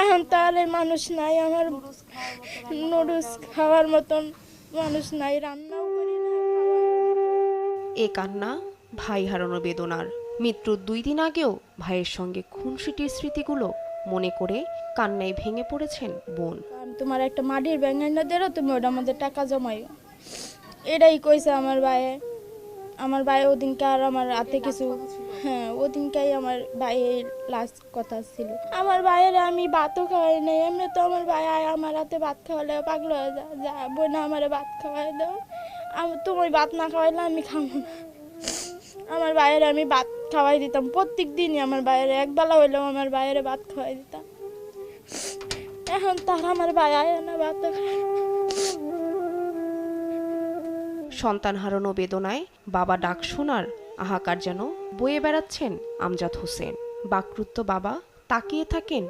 এখন তাহলে মানুষ নাই, আমার নুডলস খাওয়ার মতন মানুষ নাই, রান্নাও করি না, এ কান্না ভাই হারানোর বেদনার। মৃত্যুর 2 দিন আগেও ভাইয়ের সঙ্গে খুনসুটির স্মৃতিগুলো মনে করে কান্নায় ভেঙে পড়েছেন বোন। তোমার একটা মাটির ব্যাংক না দেরো, তুমি ওটা আমাদের টাকা জমাইও, এটাই কইছে আমার ভাইয়ে। আমার ভাই ওদিনকে আর আমার হাতে কিছু, হ্যাঁ ওদিনকাই আমার ভাইয়ের লাস্ট কথা ছিল। আমার ভাইয়ের আমি ভাতও খাওয়াই নাই, এমনি তো আমার ভাই আমার হাতে ভাত খাওয়ালে পাগল হয়ে যা বোন আমার ভাত খাওয়াই দাও, তুমি ভাত না খাওয়াইলে আমি খাবো না। আমার ভাইয়ের আমি ভাত খাওয়াই দিতাম প্রত্যেক দিনই, আমার ভাইয়ের একবেলা হইলেও আমার ভাইয়ের ভাত খাওয়াই দিতাম। এখন তার আমার ভাই আয় না ভাত খায়। সন্তান হারানো বেদনায় বাবা ডাক শোনার হাহাকার যেন বয়ে বেড়াচ্ছেন আমজাদ হোসেন। বাকরুদ্ধ বাবা তাকিয়ে থাকেন